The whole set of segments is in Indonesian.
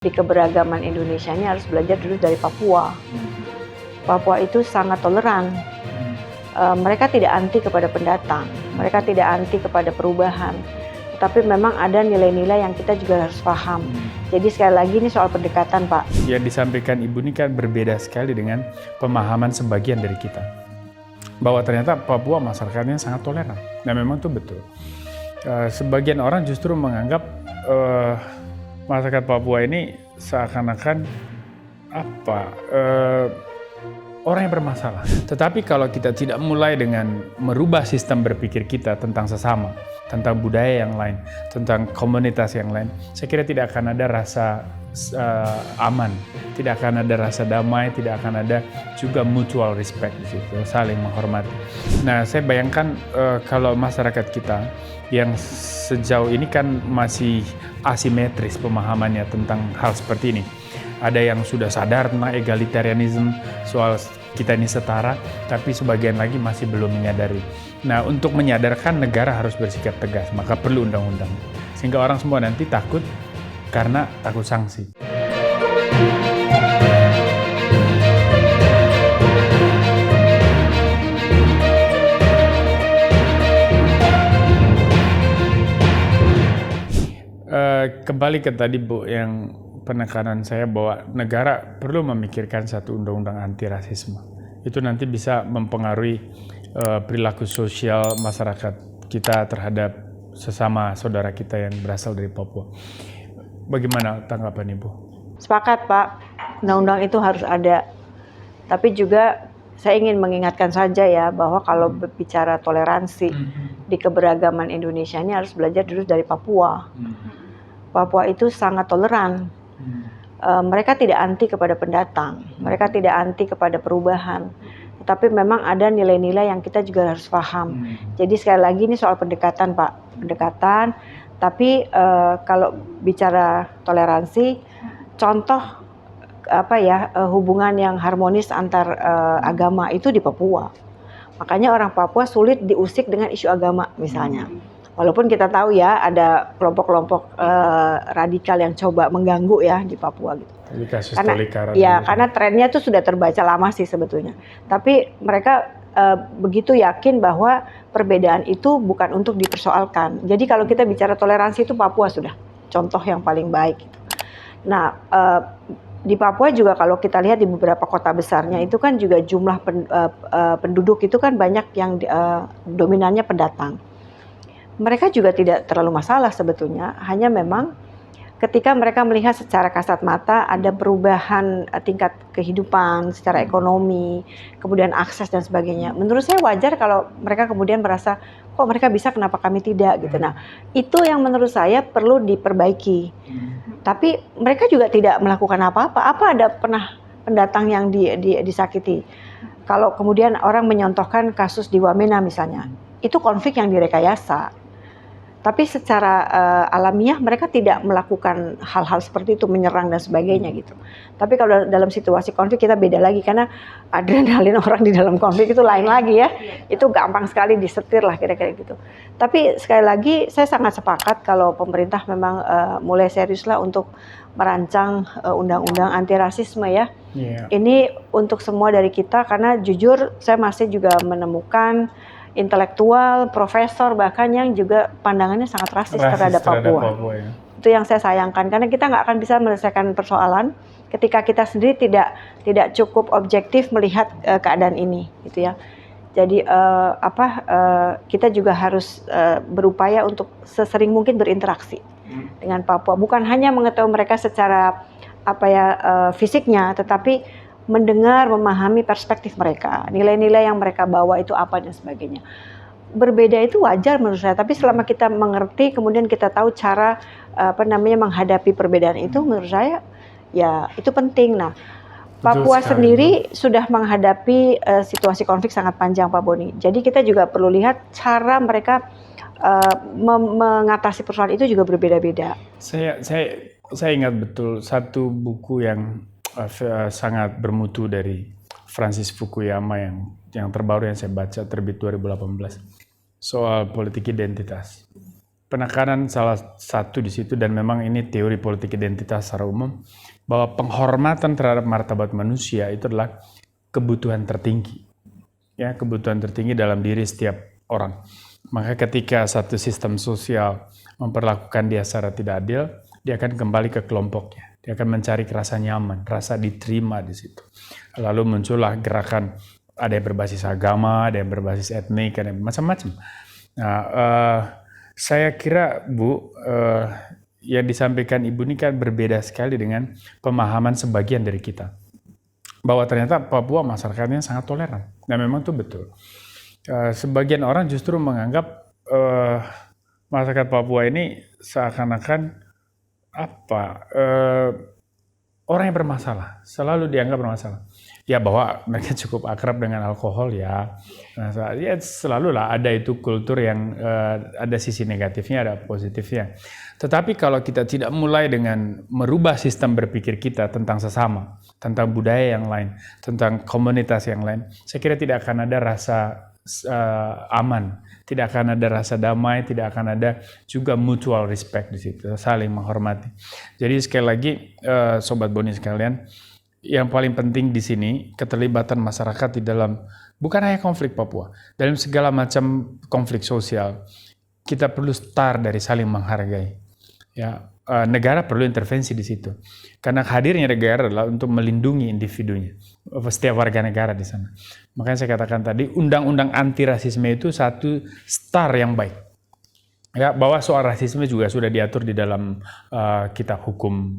Di keberagaman Indonesia ini harus belajar dulu dari Papua. Papua itu sangat toleran. Mereka tidak anti kepada pendatang, mereka tidak anti kepada perubahan. Tapi memang ada nilai-nilai yang kita juga harus paham. Jadi sekali lagi ini soal pendekatan, Pak. Yang disampaikan Ibu ini kan berbeda sekali dengan pemahaman sebagian dari kita. Bahwa ternyata Papua masyarakatnya sangat toleran. Nah memang itu betul. Sebagian orang justru menganggap masyarakat Papua ini seakan-akan orang yang bermasalah. Tetapi kalau kita tidak mulai dengan merubah sistem berpikir kita tentang sesama, tentang budaya yang lain, tentang komunitas yang lain, saya kira tidak akan ada rasa aman, tidak akan ada rasa damai, tidak akan ada juga mutual respect di situ, saling menghormati. Nah, saya bayangkan kalau masyarakat kita yang sejauh ini kan masih asimetris pemahamannya tentang hal seperti ini. Ada yang sudah sadar tentang egalitarianisme, soal kita ini setara, tapi sebagian lagi masih belum menyadari. Nah, untuk menyadarkan negara harus bersikap tegas, maka perlu undang-undang. Sehingga orang semua nanti takut karena takut sanksi. Kembali ke tadi Bu, yang penekanan saya bahwa negara perlu memikirkan satu undang-undang anti rasisme. Itu nanti bisa mempengaruhi perilaku sosial masyarakat kita terhadap sesama saudara kita yang berasal dari Papua. Bagaimana tanggapan Ibu? Sepakat, Pak. Undang-undang itu harus ada. Tapi juga saya ingin mengingatkan saja ya bahwa kalau berbicara toleransi di keberagaman Indonesia ini harus belajar dulu dari Papua. Papua itu sangat toleran. Mereka tidak anti kepada pendatang, mereka tidak anti kepada perubahan. Tapi memang ada nilai-nilai yang kita juga harus paham. Jadi sekali lagi ini soal pendekatan, Pak. Pendekatan. Tapi kalau bicara toleransi, contoh hubungan yang harmonis antar agama itu di Papua. Makanya orang Papua sulit diusik dengan isu agama misalnya. Walaupun kita tahu ya ada kelompok-kelompok radikal yang coba mengganggu ya di Papua gitu. Kasus karena trennya itu sudah terbaca lama sih sebetulnya. Tapi mereka begitu yakin bahwa perbedaan itu bukan untuk dipersoalkan. Jadi kalau kita bicara toleransi itu Papua sudah contoh yang paling baik. Gitu. Nah di Papua juga kalau kita lihat di beberapa kota besarnya itu kan juga jumlah penduduk itu kan banyak yang dominannya pendatang. Mereka juga tidak terlalu masalah sebetulnya, hanya memang ketika mereka melihat secara kasat mata ada perubahan tingkat kehidupan secara ekonomi, kemudian akses dan sebagainya. Menurut saya wajar kalau mereka kemudian merasa, kok mereka bisa, kenapa kami tidak gitu. Nah, itu yang menurut saya perlu diperbaiki. Tapi mereka juga tidak melakukan apa-apa. Apa ada pernah pendatang yang disakiti? Kalau kemudian orang menyontohkan kasus di Wamena misalnya, itu konflik yang direkayasa. Tapi secara alamiah mereka tidak melakukan hal-hal seperti itu, menyerang dan sebagainya gitu. Tapi kalau dalam situasi konflik kita beda lagi, karena adrenalin orang di dalam konflik itu lain lagi ya. Itu gampang sekali disetir lah kira-kira gitu. Tapi sekali lagi saya sangat sepakat kalau pemerintah memang mulai serius lah untuk merancang undang-undang anti rasisme ya. Ini untuk semua dari kita, karena jujur saya masih juga menemukan intelektual, profesor bahkan yang juga pandangannya sangat rasis terhadap Papua. Ya. Itu yang saya sayangkan, karena kita nggak akan bisa menyelesaikan persoalan ketika kita sendiri tidak cukup objektif melihat keadaan ini, gitu ya. Jadi kita juga harus berupaya untuk sesering mungkin berinteraksi dengan Papua, bukan hanya mengetahui mereka secara fisiknya, tetapi mendengar, memahami perspektif mereka, nilai-nilai yang mereka bawa itu apa dan sebagainya. Berbeda itu wajar menurut saya, tapi selama kita mengerti, kemudian kita tahu cara menghadapi perbedaan itu, menurut saya ya itu penting. Nah, Papua sendiri sudah menghadapi situasi konflik sangat panjang, Pak Boni. Jadi kita juga perlu lihat cara mereka mengatasi persoalan itu juga berbeda-beda. Saya ingat betul satu buku yang sangat bermutu dari Francis Fukuyama yang terbaru yang saya baca, terbit 2018, soal politik identitas. penekanan salah satu di situ, dan memang ini teori politik identitas secara umum, bahwa penghormatan terhadap martabat manusia itu adalah kebutuhan tertinggi. Ya, kebutuhan tertinggi dalam diri setiap orang. Maka ketika satu sistem sosial memperlakukan dia secara tidak adil, dia akan kembali ke kelompoknya. Dia akan mencari rasa nyaman, rasa diterima di situ. Lalu muncullah gerakan, ada yang berbasis agama, ada yang berbasis etnik, ada yang macam-macam. Nah, saya kira Bu, yang disampaikan Ibu ini kan berbeda sekali dengan pemahaman sebagian dari kita. Bahwa ternyata Papua masyarakatnya sangat toleran. Nah memang itu betul. Sebagian orang justru menganggap masyarakat Papua ini seakan-akan orang yang bermasalah, selalu dianggap bermasalah. Ya bahwa mereka cukup akrab dengan alkohol ya. Nah, ya selalulah ada itu kultur yang ada sisi negatifnya, ada positifnya. Tetapi kalau kita tidak mulai dengan merubah sistem berpikir kita tentang sesama, tentang budaya yang lain, tentang komunitas yang lain, saya kira tidak akan ada rasa aman, tidak akan ada rasa damai, tidak akan ada juga mutual respect di situ, saling menghormati. Jadi sekali lagi, Sobat Boni sekalian, yang paling penting di sini keterlibatan masyarakat di dalam bukan hanya konflik Papua, dalam segala macam konflik sosial kita perlu start dari saling menghargai. Ya, negara perlu intervensi di situ karena hadirnya negara adalah untuk melindungi individunya, setiap warga negara di sana. Makanya saya katakan tadi undang-undang anti rasisme itu satu start yang baik. Ya, bahwa soal rasisme juga sudah diatur di dalam kitab hukum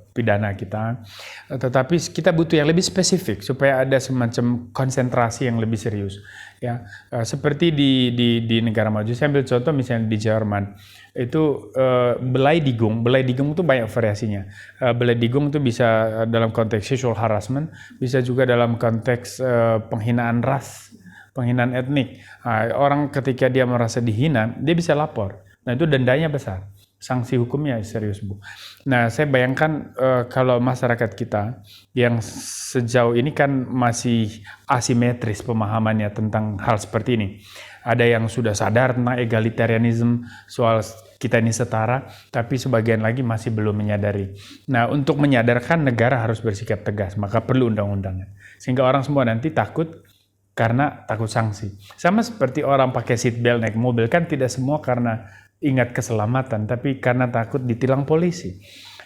pidana kita, tetapi kita butuh yang lebih spesifik supaya ada semacam konsentrasi yang lebih serius. Ya, seperti di negara maju, saya ambil contoh misalnya di Jerman itu Beleidigung itu banyak variasinya. Beleidigung itu bisa dalam konteks sexual harassment, bisa juga dalam konteks penghinaan ras, penghinaan etnik. Nah, orang ketika dia merasa dihina, dia bisa lapor. Nah itu dendanya besar, sanksi hukumnya serius Bu. Nah saya bayangkan kalau masyarakat kita yang sejauh ini kan masih asimetris pemahamannya tentang hal seperti ini. Ada yang sudah sadar tentang egalitarianisme, soal kita ini setara, tapi sebagian lagi masih belum menyadari. Nah untuk menyadarkan negara harus bersikap tegas, maka perlu undang-undangnya. Sehingga orang semua nanti takut karena takut sanksi. Sama seperti orang pakai seat belt naik mobil, kan tidak semua karena ingat keselamatan, tapi karena takut ditilang polisi.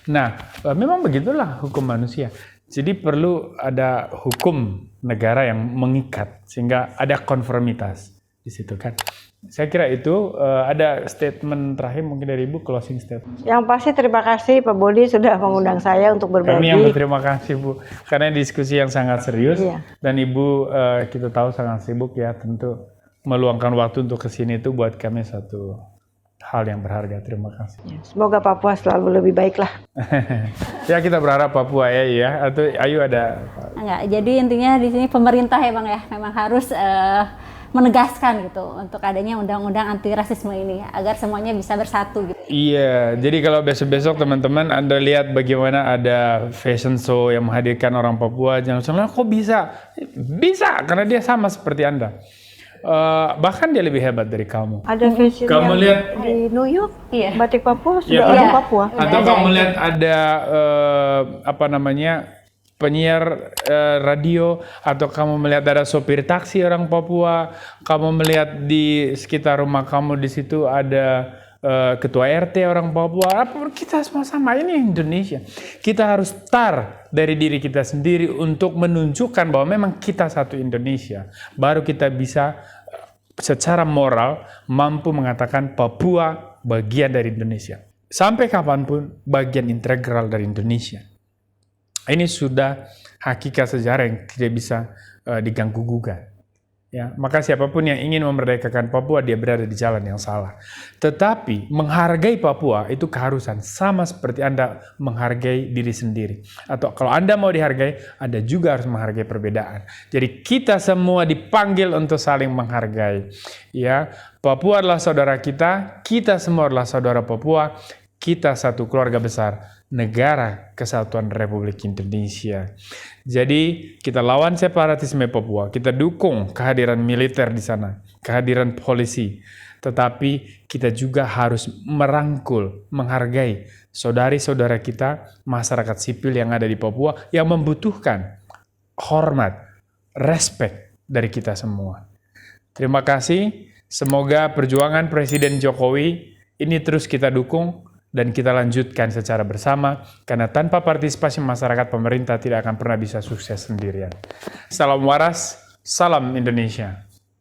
Nah, memang begitulah hukum manusia. Jadi perlu ada hukum negara yang mengikat, sehingga ada konformitas di situ kan. Saya kira itu ada statement terakhir mungkin dari Ibu, closing statement. Yang pasti terima kasih Pak Bodi sudah mengundang saya untuk berbagi. Kami yang berterima kasih Bu, karena diskusi yang sangat serius. Iya. Dan Ibu kita tahu sangat sibuk ya, tentu meluangkan waktu untuk kesini itu buat kami satu hal yang berharga. Terima kasih. Semoga Papua selalu lebih baik lah. Ya kita berharap Papua ya. Atau Ayu ada? Enggak, jadi intinya di sini pemerintah ya Bang ya, memang harus menegaskan gitu untuk adanya undang-undang anti rasisme ini agar semuanya bisa bersatu gitu. Iya, jadi kalau besok-besok teman-teman Anda lihat bagaimana ada fashion show yang menghadirkan orang Papua, jangan langsung kok bisa? Bisa, karena dia sama seperti Anda. Bahkan dia lebih hebat dari kamu. Ada fashion Kamu yang lihat di New York, Iya. batik Papua sudah Ya, orang iya. Papua. atau Ada, kamu iya. lihat ada penyiar radio, atau kamu melihat ada sopir taksi orang Papua, kamu melihat di sekitar rumah kamu di situ ada ketua RT orang Papua. Kita semua sama, ini Indonesia. Kita harus start dari diri kita sendiri untuk menunjukkan bahwa memang kita satu Indonesia. Baru kita bisa secara moral mampu mengatakan Papua bagian dari Indonesia. Sampai kapanpun bagian integral dari Indonesia. Ini sudah hakikat sejarah yang tidak bisa diganggu-gugat. Ya, maka siapapun yang ingin memerdekakan Papua, dia berada di jalan yang salah. Tetapi menghargai Papua itu keharusan, sama seperti Anda menghargai diri sendiri. Atau kalau Anda mau dihargai, Anda juga harus menghargai perbedaan. Jadi kita semua dipanggil untuk saling menghargai. Ya, Papua adalah saudara kita semua adalah saudara Papua. Kita satu keluarga besar, Negara Kesatuan Republik Indonesia. Jadi kita lawan separatisme Papua, kita dukung kehadiran militer di sana, kehadiran polisi, tetapi kita juga harus merangkul, menghargai saudari-saudara kita, masyarakat sipil yang ada di Papua yang membutuhkan hormat, respect dari kita semua. Terima kasih. Semoga perjuangan Presiden Jokowi ini terus kita dukung dan kita lanjutkan secara bersama, karena tanpa partisipasi masyarakat, pemerintah tidak akan pernah bisa sukses sendirian. Salam waras, salam Indonesia.